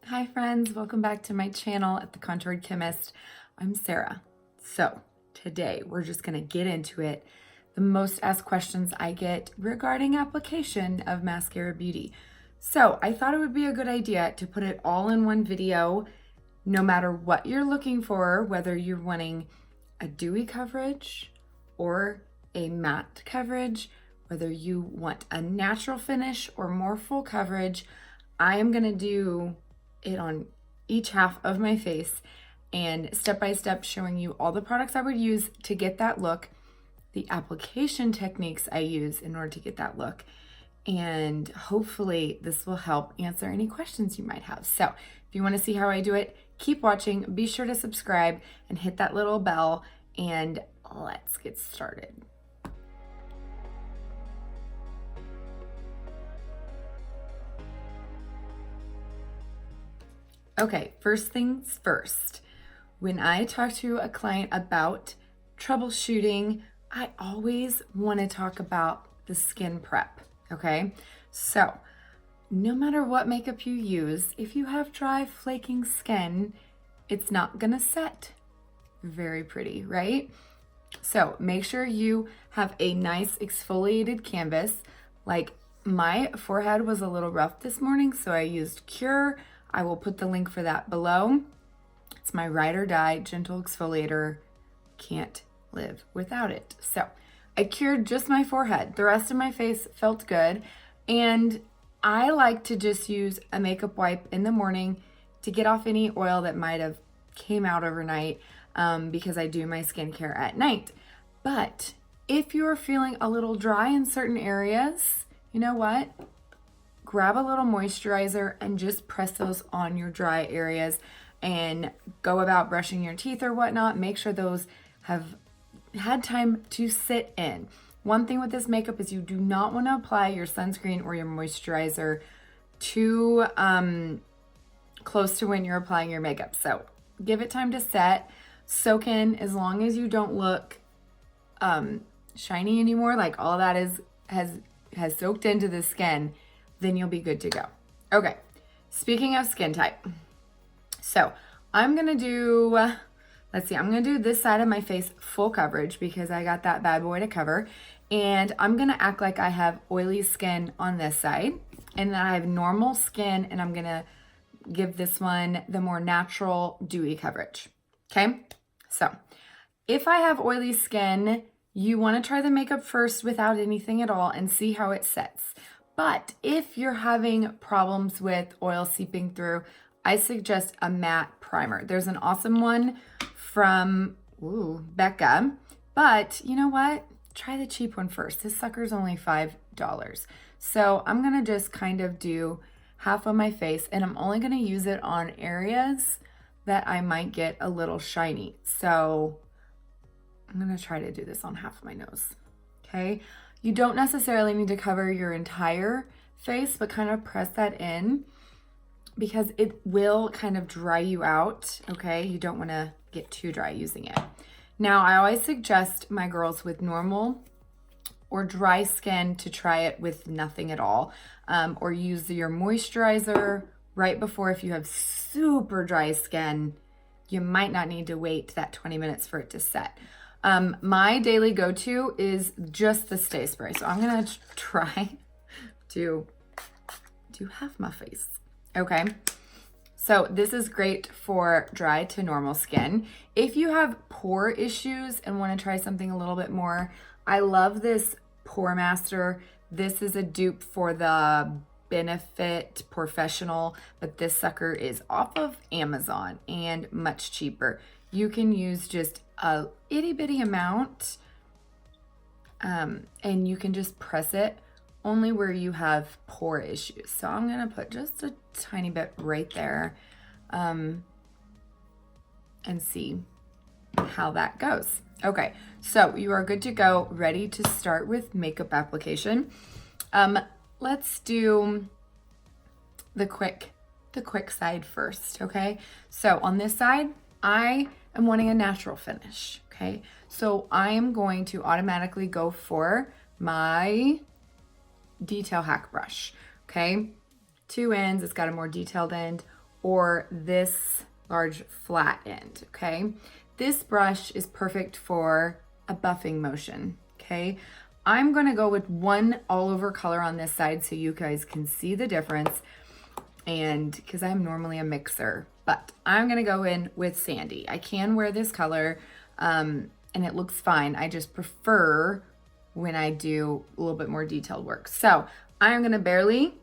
Hi friends, welcome back to my channel at the Contoured Chemist. I'm Sarah. So today we're just gonna get into it. The most asked questions I get regarding application of Maskcara Beauty. So I thought it would be a good idea to put it all in one video, no matter what you're looking for, whether you're wanting a dewy coverage or a matte coverage, whether you want a natural finish or more full coverage. I am gonna do it on each half of my face and step by step showing you all the products I would use to get that look, the application techniques I use in order to get that look, and hopefully this will help answer any questions you might have. So if you want to see how I do it, keep watching, be sure to subscribe and hit that little bell, and let's get started. Okay, first things first. When I talk to a client about troubleshooting, I always want to talk about the skin prep, okay? So, no matter what makeup you use, if you have dry, flaking skin, it's not gonna set very pretty, right? So, make sure you have a nice exfoliated canvas. Like my forehead was a little rough this morning, so I used Cure. I will put the link for that below. It's my ride or die gentle exfoliator. Can't live without it. So I cured just my forehead. The rest of my face felt good. And I like to just use a makeup wipe in the morning to get off any oil that might have came out overnight, because I do my skincare at night. But if you're feeling a little dry in certain areas, you know what? Grab a little moisturizer and just press those on your dry areas and go about brushing your teeth or whatnot. Make sure those have had time to sit in. One thing with this makeup is you do not want to apply your sunscreen or your moisturizer too close to when you're applying your makeup. So give it time to set, soak in. As long as you don't look shiny anymore, like all that has soaked into the skin, then you'll be good to go. Okay, speaking of skin type, so I'm gonna do, I'm gonna do this side of my face full coverage because I got that bad boy to cover, and I'm gonna act like I have oily skin on this side, and then I have normal skin, and I'm gonna give this one the more natural dewy coverage, okay? So if I have oily skin, you wanna try the makeup first without anything at all and see how it sets. But if you're having problems with oil seeping through, I suggest a matte primer. There's an awesome one from Becca, but you know what? Try the cheap one first. This sucker's only $5. So I'm gonna just kind of do half of my face, and I'm only gonna use it on areas that I might get a little shiny. So I'm gonna try to do this on half of my nose, okay? You don't necessarily need to cover your entire face, but kind of press that in because it will kind of dry you out, okay? You don't want to get too dry using it. Now, I always suggest my girls with normal or dry skin to try it with nothing at all, or use your moisturizer right before. If you have super dry skin, you might not need to wait that 20 minutes for it to set. My daily go-to is just the Stay Spray. So I'm gonna try to do half my face, okay? So this is great for dry to normal skin. If you have pore issues and wanna try something a little bit more, I love this Pore Master. This is a dupe for the Benefit Professional, but this sucker is off of Amazon and much cheaper. You can use just a itty bitty amount, and you can just press it only where you have pore issues. So I'm gonna put just a tiny bit right there, and see how that goes. Okay, so you are good to go, ready to start with makeup application. Let's do the quick side first, okay? So on this side, I am wanting a natural finish, okay? So I am going to automatically go for my detail hack brush, okay? Two ends, it's got a more detailed end, or this large flat end, okay? This brush is perfect for a buffing motion, okay? I'm gonna go with one all over color on this side so you guys can see the difference, and because I'm normally a mixer, but I'm gonna go in with Sandy. I can wear this color and it looks fine. I just prefer when I do a little bit more detailed work. So I'm gonna barely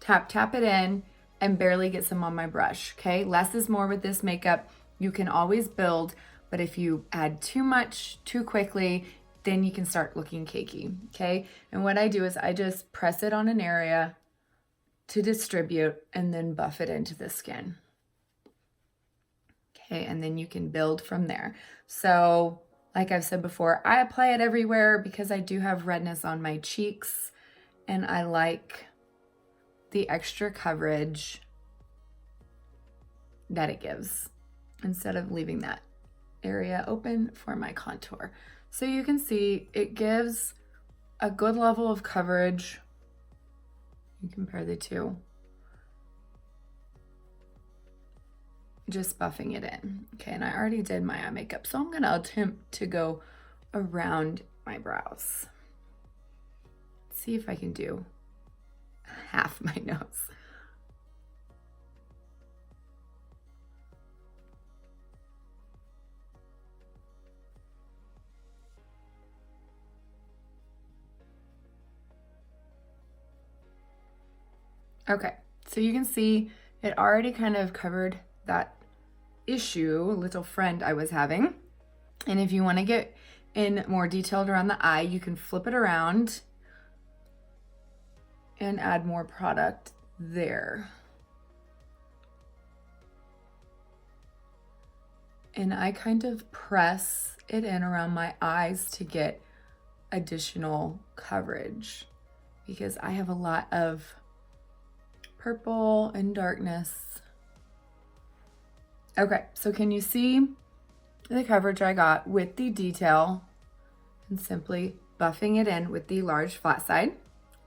tap it in and barely get some on my brush, okay? Less is more with this makeup. You can always build, but if you add too much too quickly, then you can start looking cakey, okay? And what I do is I just press it on an area to distribute and then buff it into the skin. Okay, and then you can build from there. So, like I've said before, I apply it everywhere because I do have redness on my cheeks and I like the extra coverage that it gives instead of leaving that area open for my contour. So you can see it gives a good level of coverage. You compare the two. Just buffing it in. Okay, and I already did my eye makeup, so I'm gonna attempt to go around my brows. See if I can do half my nose. Okay, so you can see it already kind of covered that issue, little friend I was having. And if you want to get in more detailed around the eye, you can flip it around and add more product there. And I kind of press it in around my eyes to get additional coverage because I have a lot of purple and darkness. Okay, so can you see the coverage I got with the detail and simply buffing it in with the large flat side?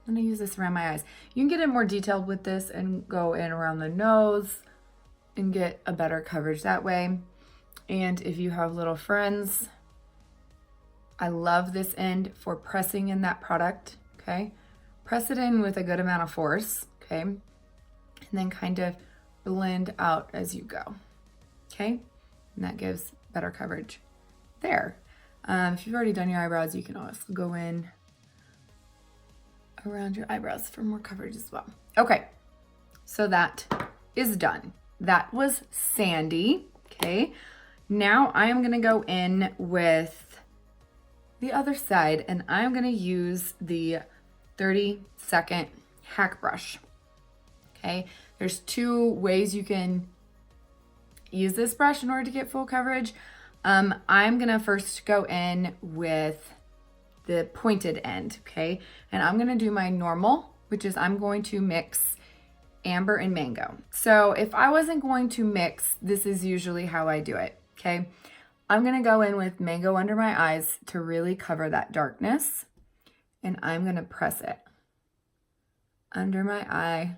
I'm gonna use this around my eyes. You can get it more detailed with this and go in around the nose and get a better coverage that way. And if you have little friends, I love this end for pressing in that product, okay? Press it in with a good amount of force, okay? And then kind of blend out as you go, okay? And that gives better coverage there. If you've already done your eyebrows, you can also go in around your eyebrows for more coverage as well. Okay, so that is done. That was Sandy, okay? Now I am gonna go in with the other side and I'm gonna use the 30-second hack brush, okay? There's two ways you can use this brush in order to get full coverage. I'm gonna first go in with the pointed end, okay? And I'm gonna do my normal, which is I'm going to mix amber and mango. So if I wasn't going to mix, this is usually how I do it, okay? I'm gonna go in with mango under my eyes to really cover that darkness, and I'm gonna press it under my eye,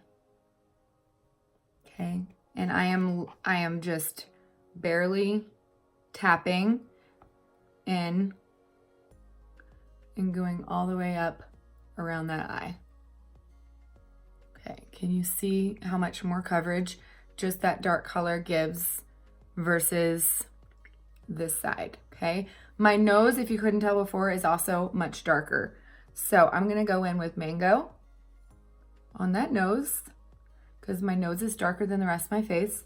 okay? And I am just barely tapping in and going all the way up around that eye. Okay, can you see how much more coverage just that dark color gives versus this side, okay? My nose, if you couldn't tell before, is also much darker. So I'm gonna go in with mango on that nose because my nose is darker than the rest of my face.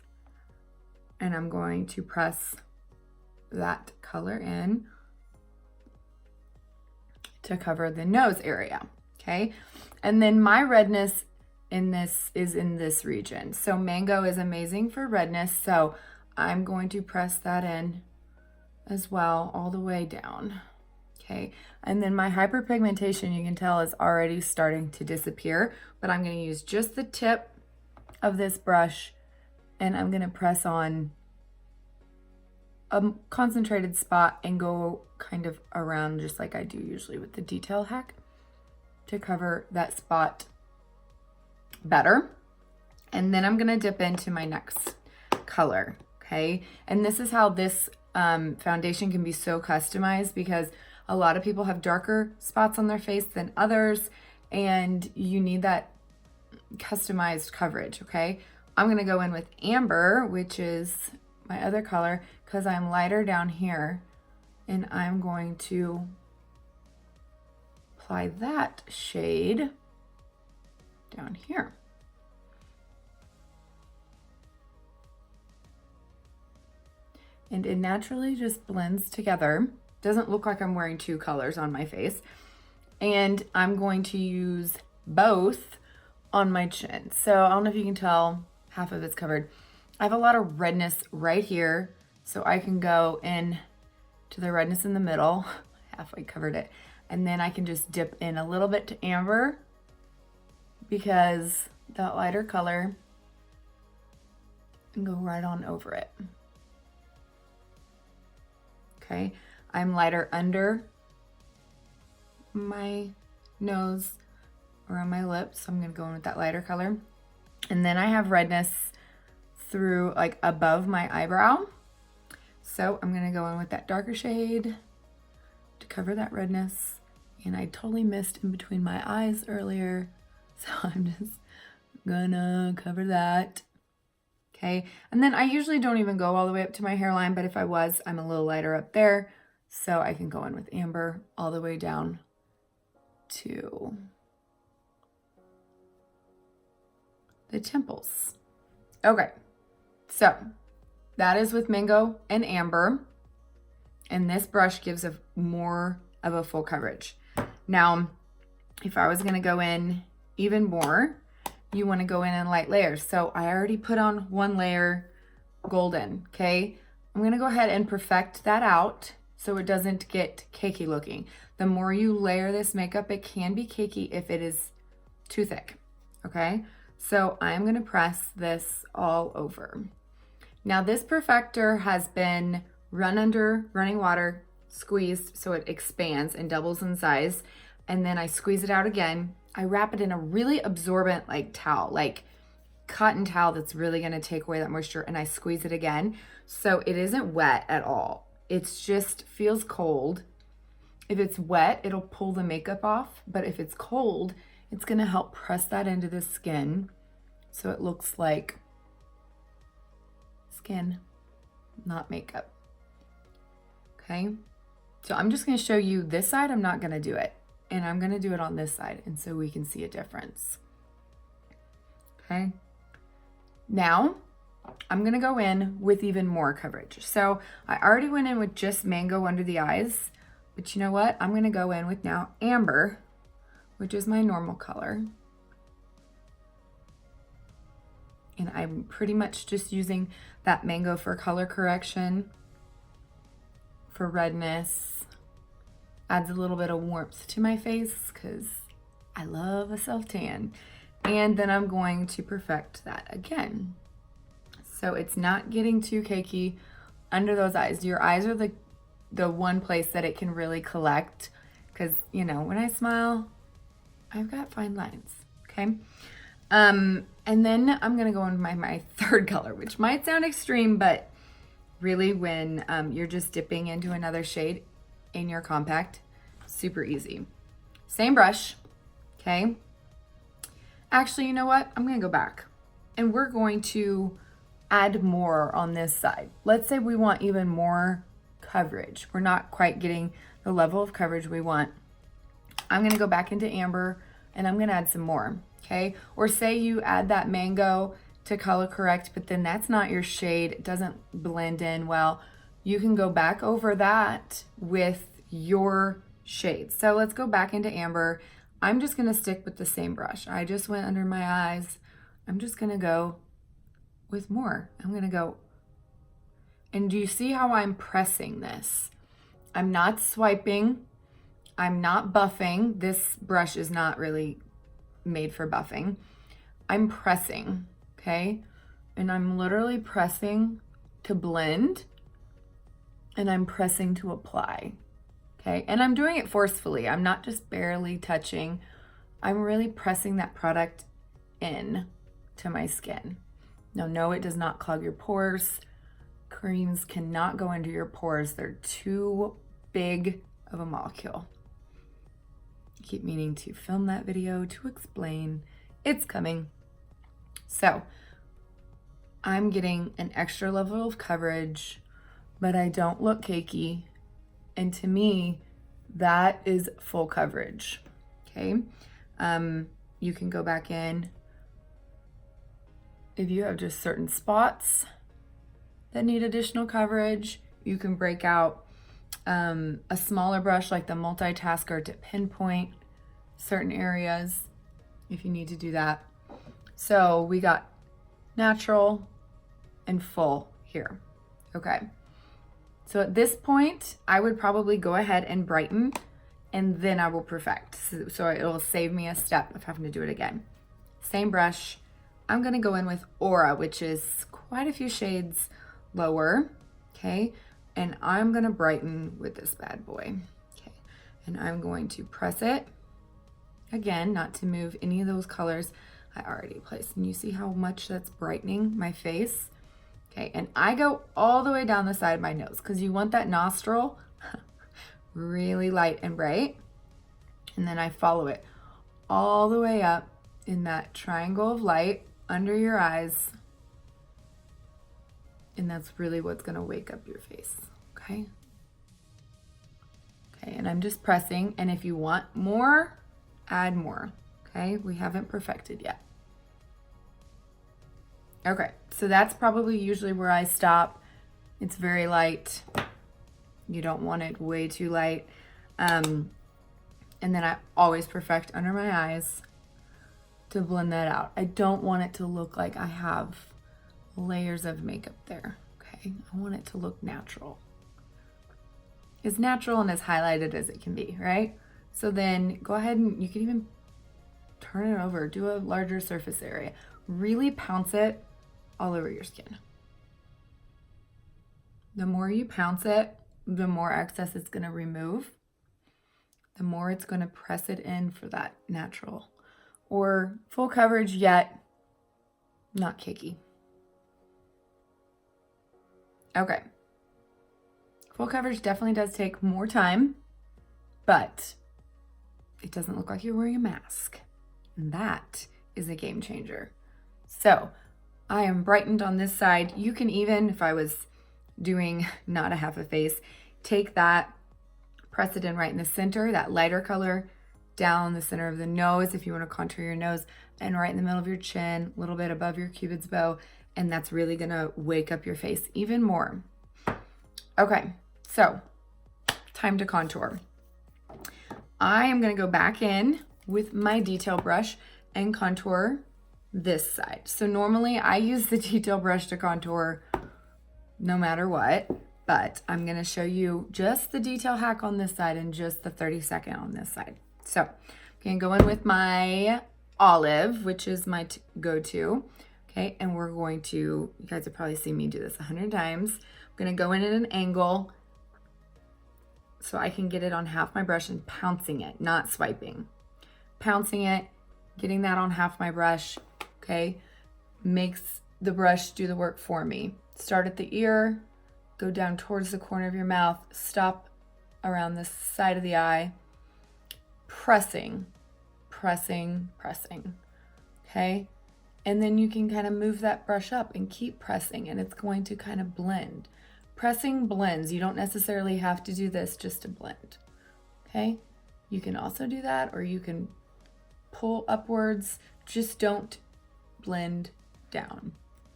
And I'm going to press that color in to cover the nose area, okay? And then my redness in this is in this region. So mango is amazing for redness, so I'm going to press that in as well all the way down, okay? And then my hyperpigmentation, you can tell, is already starting to disappear, but I'm gonna use just the tip of this brush and I'm gonna press on a concentrated spot and go kind of around just like I do usually with the detail hack to cover that spot better. And then I'm gonna dip into my next color, okay? And this is how this foundation can be so customized, because a lot of people have darker spots on their face than others, and you need that customized coverage, okay? I'm gonna go in with Amber, which is my other color, because I'm lighter down here, and I'm going to apply that shade down here. And it naturally just blends together. Doesn't look like I'm wearing two colors on my face. And I'm going to use both on my chin. So I don't know if you can tell, half of it's covered. I have a lot of redness right here, so I can go in to the redness in the middle, halfway covered it. And then I can just dip in a little bit to Amber, because that lighter color, and go right on over it. Okay, I'm lighter under my nose or on my lips, so I'm gonna go in with that lighter color. And then I have redness through, like, above my eyebrow. So I'm gonna go in with that darker shade to cover that redness. And I totally missed in between my eyes earlier, so I'm just gonna cover that. Okay, and then I usually don't even go all the way up to my hairline, but if I was, I'm a little lighter up there, so I can go in with Amber all the way down to the temples. Okay, so that is with Mango and Amber, and this brush gives a more of a full coverage. Now, if I was gonna go in even more, you wanna go in light layers. So I already put on one layer golden, okay? I'm gonna go ahead and perfect that out so it doesn't get cakey looking. The more you layer this makeup, it can be cakey if it is too thick, okay? So I'm gonna press this all over. Now this perfector has been run under running water, squeezed so it expands and doubles in size, and then I squeeze it out again. I wrap it in a really absorbent like towel, like cotton towel that's really gonna take away that moisture, and I squeeze it again. So it isn't wet at all. It's just feels cold. If it's wet, it'll pull the makeup off, but if it's cold, it's gonna help press that into the skin so it looks like skin, not makeup. Okay, so I'm just gonna show you this side. I'm not gonna do it, and I'm gonna do it on this side, and so we can see a difference. Okay, now I'm gonna go in with even more coverage. So I already went in with just Mango under the eyes, but you know what? I'm gonna go in with now Amber, which is my normal color. And I'm pretty much just using that Mango for color correction, for redness. Adds a little bit of warmth to my face because I love a self-tan. And then I'm going to perfect that again. So it's not getting too cakey under those eyes. Your eyes are the one place that it can really collect, because, you know, when I smile, I've got fine lines, okay? And then I'm gonna go in my third color, which might sound extreme, but really when you're just dipping into another shade in your compact, super easy. Same brush, okay? Actually, you know what? I'm gonna go back and we're going to add more on this side. Let's say we want even more coverage. We're not quite getting the level of coverage we want. I'm gonna go back into Amber and I'm gonna add some more, okay? Or say you add that Mango to color correct, but then that's not your shade, it doesn't blend in well. You can go back over that with your shade. So let's go back into Amber. I'm just gonna stick with the same brush. I just went under my eyes. I'm just gonna go with more. I'm gonna go, and do you see how I'm pressing this? I'm not swiping, I'm not buffing. This brush is not really made for buffing. I'm pressing, okay? And I'm literally pressing to blend, and I'm pressing to apply, okay? And I'm doing it forcefully. I'm not just barely touching. I'm really pressing that product in to my skin. Now, no, it does not clog your pores. Creams cannot go into your pores. They're too big of a molecule. I keep meaning to film that video to explain. It's coming. So I'm getting an extra level of coverage, but I don't look cakey. And to me, that is full coverage, okay? You can go back in if you have just certain spots that need additional coverage. You can break out a smaller brush like the Multitasker to pinpoint certain areas if you need to do that. So we got natural and full here. Okay. So at this point, I would probably go ahead and brighten, and then I will perfect. So it will save me a step of having to do it again. Same brush. I'm gonna go in with Aura, which is quite a few shades lower, okay? And I'm gonna brighten with this bad boy, okay? And I'm going to press it, again, not to move any of those colors I already placed. And you see how much that's brightening my face? Okay, and I go all the way down the side of my nose because you want that nostril really light and bright. And then I follow it all the way up in that triangle of light under your eyes. And that's really what's gonna wake up your face, okay? Okay, and I'm just pressing, and if you want more, add more, okay? We haven't perfected yet. Okay, so that's probably usually where I stop. It's very light. You don't want it way too light. And then I always perfect under my eyes to blend that out. I don't want it to look like I have layers of makeup there, okay? I want it to look natural. As natural and as highlighted as it can be, right? So then go ahead and you can even turn it over, do a larger surface area. Really pounce it all over your skin. The more you pounce it, the more excess it's gonna remove, the more it's gonna press it in for that natural or full coverage, yet not cakey. Okay. Full coverage definitely does take more time, but it doesn't look like you're wearing a mask. And that is a game changer. So I am brightened on this side. You can even, if I was doing not a half a face, take that, press it in right in the center, that lighter color, down the center of the nose if you want to contour your nose, and right in the middle of your chin, a little bit above your cupid's bow, and that's really gonna wake up your face even more. Okay, so time to contour. I am gonna go back in with my detail brush and contour this side. So normally I use the detail brush to contour no matter what, but I'm gonna show you just the detail hack on this side and just the 30-second on this side. So I'm gonna go in with my olive, which is my go-to, okay? And we're going to, you guys have probably seen me do this 100 times. I'm gonna go in at an angle so I can get it on half my brush and pouncing it, not swiping. Pouncing it, getting that on half my brush, okay? Makes the brush do the work for me. Start at the ear, go down towards the corner of your mouth, stop around the side of the eye, pressing, pressing, pressing, okay? And then you can kind of move that brush up and keep pressing, and it's going to kind of blend. Pressing blends. You don't necessarily have to do this just to blend, okay? You can also do that, or you can pull upwards, just don't blend down,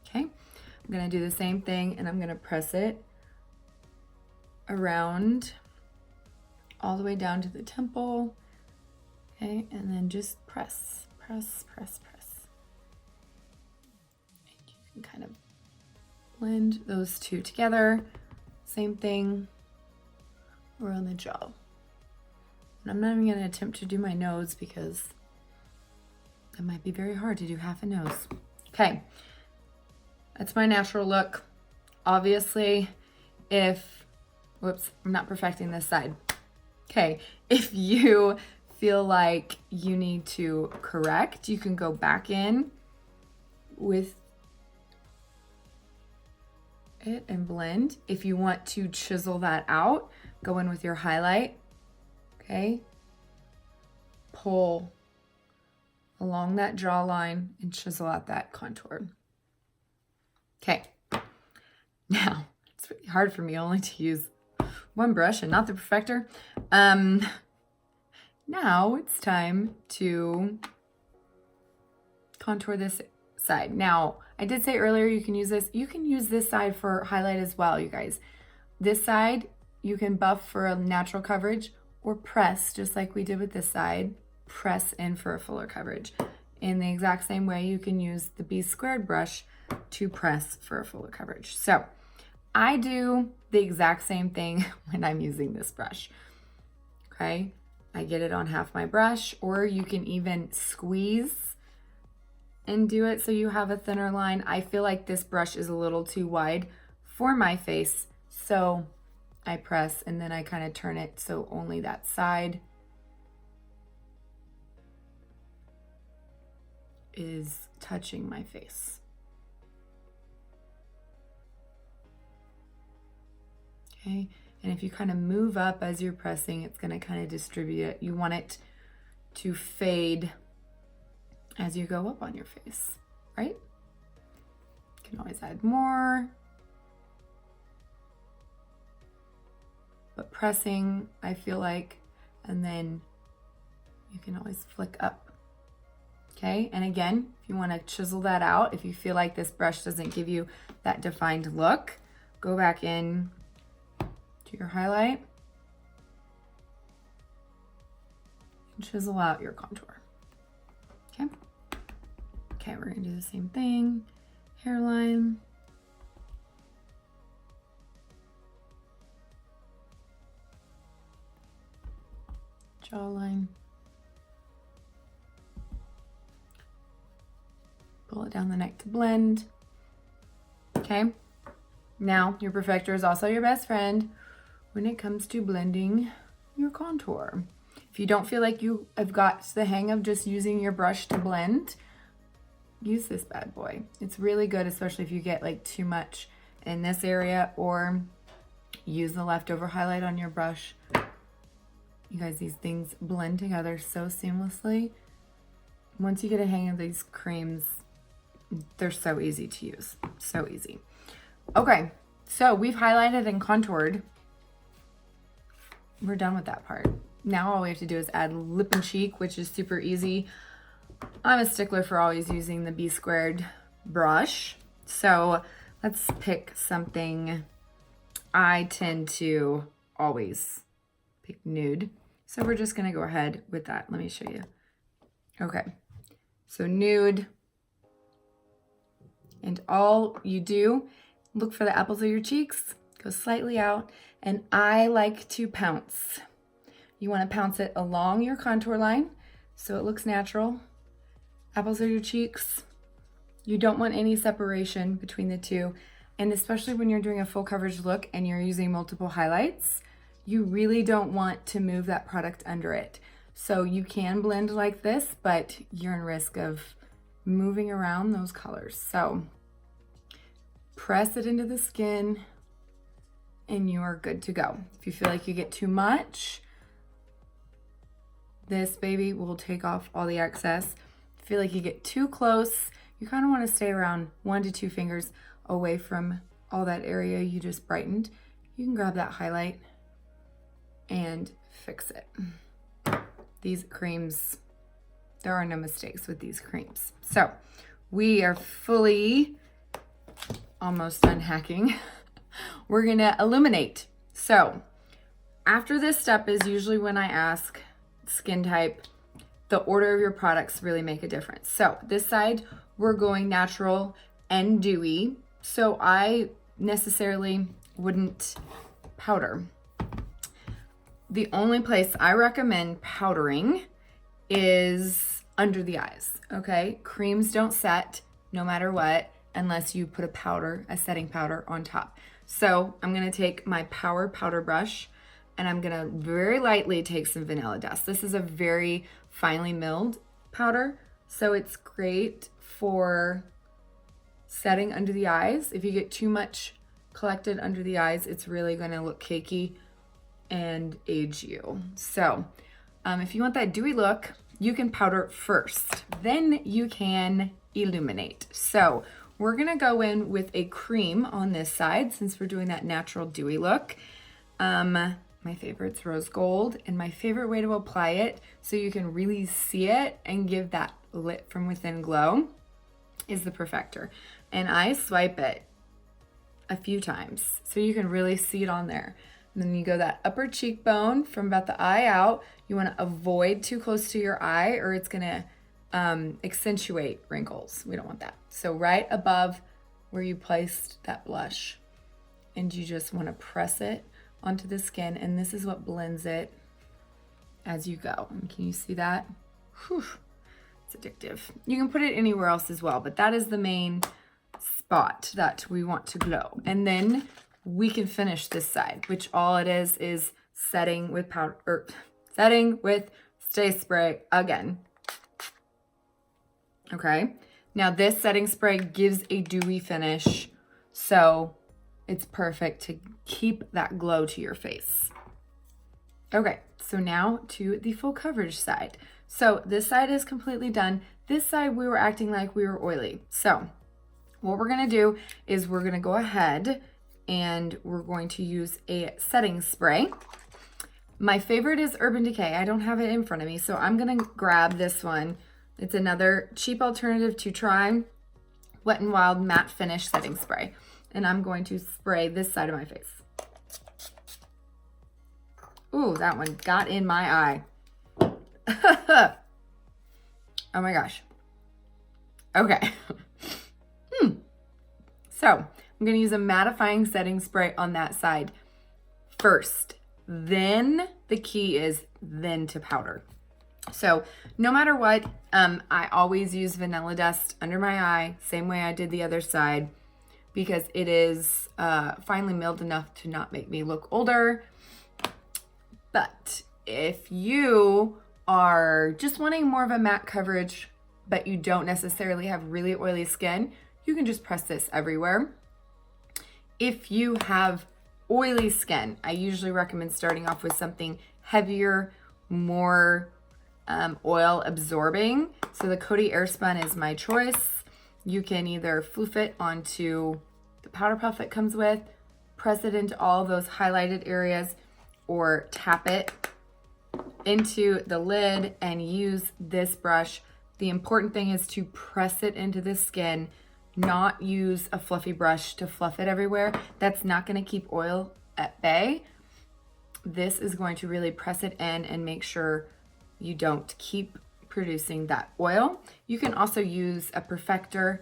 okay? I'm gonna do the same thing, and I'm gonna press it around all the way down to the temple, okay? And then just press, press, press, press. And you can kind of blend those two together. Same thing around the jaw. And I'm not even gonna attempt to do my nose because it might be very hard to do half a nose. Okay, that's my natural look. Obviously, if, whoops, I'm not perfecting this side. Okay, if you feel like you need to correct, you can go back in with it and blend. If you want to chisel that out, go in with your highlight, okay? Pull along that jawline and chisel out that contour. Okay, now it's really hard for me only to use one brush and not the perfector. Now it's time to contour this side. Now, I did say earlier you can use this. You can use this side for highlight as well, you guys. This side, you can buff for a natural coverage or press, just like we did with this side, press in for a fuller coverage. In the exact same way, you can use the B² brush to press for a fuller coverage. So I do the exact same thing when I'm using this brush, okay? I get it on half my brush, or you can even squeeze and do it so you have a thinner line. I feel like this brush is a little too wide for my face, so I press and then I kind of turn it so only that side is touching my face. Okay, and if you kind of move up as you're pressing, it's going to kind of distribute it. You want it to fade as you go up on your face, right? You can always add more. But pressing, I feel like, and then you can always flick up. Okay, and again, if you want to chisel that out, if you feel like this brush doesn't give you that defined look, go back in to your highlight and chisel out your contour. Okay. Okay, we're gonna do the same thing. Hairline. Jawline. Pull it down the neck to blend. Okay. Now, your perfector is also your best friend when it comes to blending your contour. If you don't feel like you have got the hang of just using your brush to blend, use this bad boy. It's really good, especially if you get like too much in this area, or use the leftover highlight on your brush. You guys, these things blend together so seamlessly. Once you get a hang of these creams, they're so easy to use, so easy. Okay, so we've highlighted and contoured. We're done with that part. Now all we have to do is add lip and cheek, which is super easy. I'm a stickler for always using the B² brush. So let's pick something. I tend to always pick Nude. So we're just gonna go ahead with that. Let me show you. Okay, so Nude. And all you do, look for the apples of your cheeks, go slightly out, and I like to pounce. You want to pounce it along your contour line so it looks natural. Apples of your cheeks. You don't want any separation between the two. And especially when you're doing a full coverage look and you're using multiple highlights, you really don't want to move that product under it. So you can blend like this, but you're in risk of moving around those colors. So press it into the skin and you are good to go. If you feel like you get too much, this baby will take off all the excess. If you feel like you get too close, you kind of want to stay around 1 to 2 fingers away from all that area you just brightened. You can grab that highlight and fix it. These creams, there are no mistakes with these creams. So we are fully almost done hacking. We're gonna illuminate. So after this step is usually when I ask skin type. The order of your products really make a difference. So this side, we're going natural and dewy. So I necessarily wouldn't powder. The only place I recommend powdering is under the eyes, okay? Creams don't set no matter what unless you put a powder, a setting powder on top. So I'm gonna take my Pore powder brush and I'm gonna very lightly take some vanilla dust. This is a very finely milled powder, so it's great for setting under the eyes. If you get too much collected under the eyes, it's really gonna look cakey and age you. So if you want that dewy look, you can powder first, then you can illuminate. So we're gonna go in with a cream on this side since we're doing that natural dewy look. My favorite's rose gold, and my favorite way to apply it so you can really see it and give that lit from within glow is the Perfector. And I swipe it a few times so you can really see it on there. And then you go that upper cheekbone from about the eye out. You want to avoid too close to your eye or it's going to accentuate wrinkles. We don't want that. So right above where you placed that blush, and you just want to press it onto the skin, and this is what blends it as you go. And can you see that? Whew, it's addictive. You can put it anywhere else as well, but that is the main spot that we want to glow. And then we can finish this side, which all it is setting with powder, or setting with Stay Spray again. Okay, now this setting spray gives a dewy finish, so it's perfect to keep that glow to your face. Okay, so now to the full coverage side. So this side is completely done. This side we were acting like we were oily. So what we're gonna do is we're gonna go ahead and we're going to use a setting spray. My favorite is Urban Decay. I don't have it in front of me, so I'm gonna grab this one. It's another cheap alternative to try. Wet n Wild Matte Finish Setting Spray. And I'm going to spray this side of my face. Ooh, that one got in my eye. Oh my gosh. Okay. So I'm going to use a mattifying setting spray on that side first. Then the key is then to powder. So no matter what, I always use Vanilla Dust under my eye, same way I did the other side, because it is finely milled enough to not make me look older. But if you are just wanting more of a matte coverage, but you don't necessarily have really oily skin, you can just press this everywhere. If you have oily skin, I usually recommend starting off with something heavier, more oil absorbing. So the Coty Airspun is my choice. You can either floof it onto the powder puff it comes with, press it into all those highlighted areas, or tap it into the lid and use this brush. The important thing is to press it into the skin, not use a fluffy brush to fluff it everywhere. That's not going to keep oil at bay. This is going to really press it in and make sure you don't keep producing that oil. You can also use a Perfector,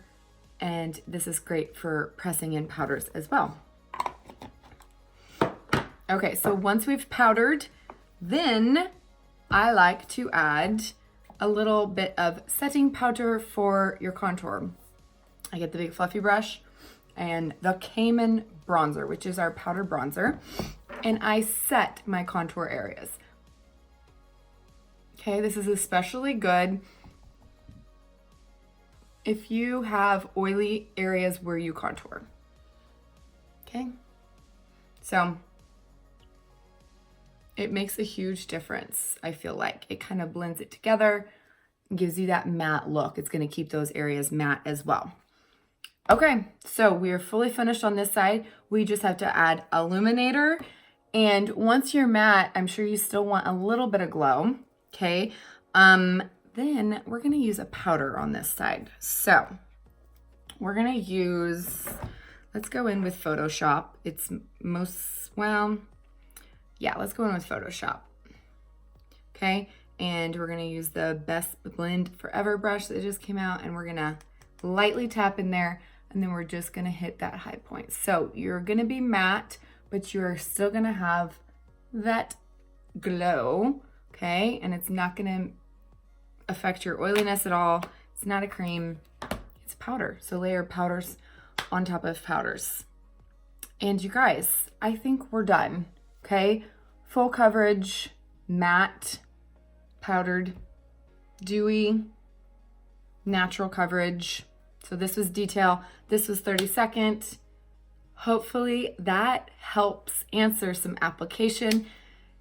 and this is great for pressing in powders as well. Okay, so once we've powdered, then I like to add a little bit of setting powder for your contour. I get the big fluffy brush and the Cayman Bronzer, which is our powder bronzer, and I set my contour areas. Okay, this is especially good if you have oily areas where you contour. Okay, so it makes a huge difference. I feel like it kind of blends it together and gives you that matte look. It's going to keep those areas matte as well. Okay, so we are fully finished on this side. We just have to add Illuminator, and once you're matte, I'm sure you still want a little bit of glow. Okay, then we're going to use a powder on this side. So we're going to use, let's go in with Photoshop. It's most, well, yeah, let's go in with Photoshop. Okay, and we're going to use the Best Blend Forever brush that just came out, and we're going to lightly tap in there, and then we're just going to hit that high point. So you're going to be matte, but you're still going to have that glow. Okay, and it's not going to affect your oiliness at all. It's not a cream, it's powder. So layer powders on top of powders. And you guys, I think we're done. Okay, full coverage, matte, powdered, dewy, natural coverage. So this was detail, this was 30 second. Hopefully that helps answer some application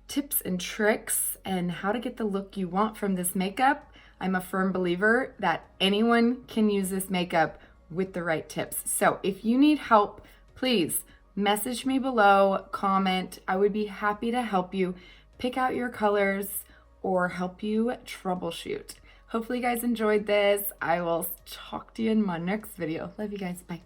tips and tricks and how to get the look you want from this makeup. I'm a firm believer that anyone can use this makeup with the right tips. So if you need help, please message me below, comment. I would be happy to help you pick out your colors or help you troubleshoot. Hopefully you guys enjoyed this. I will talk to you in my next video. Love you guys. Bye.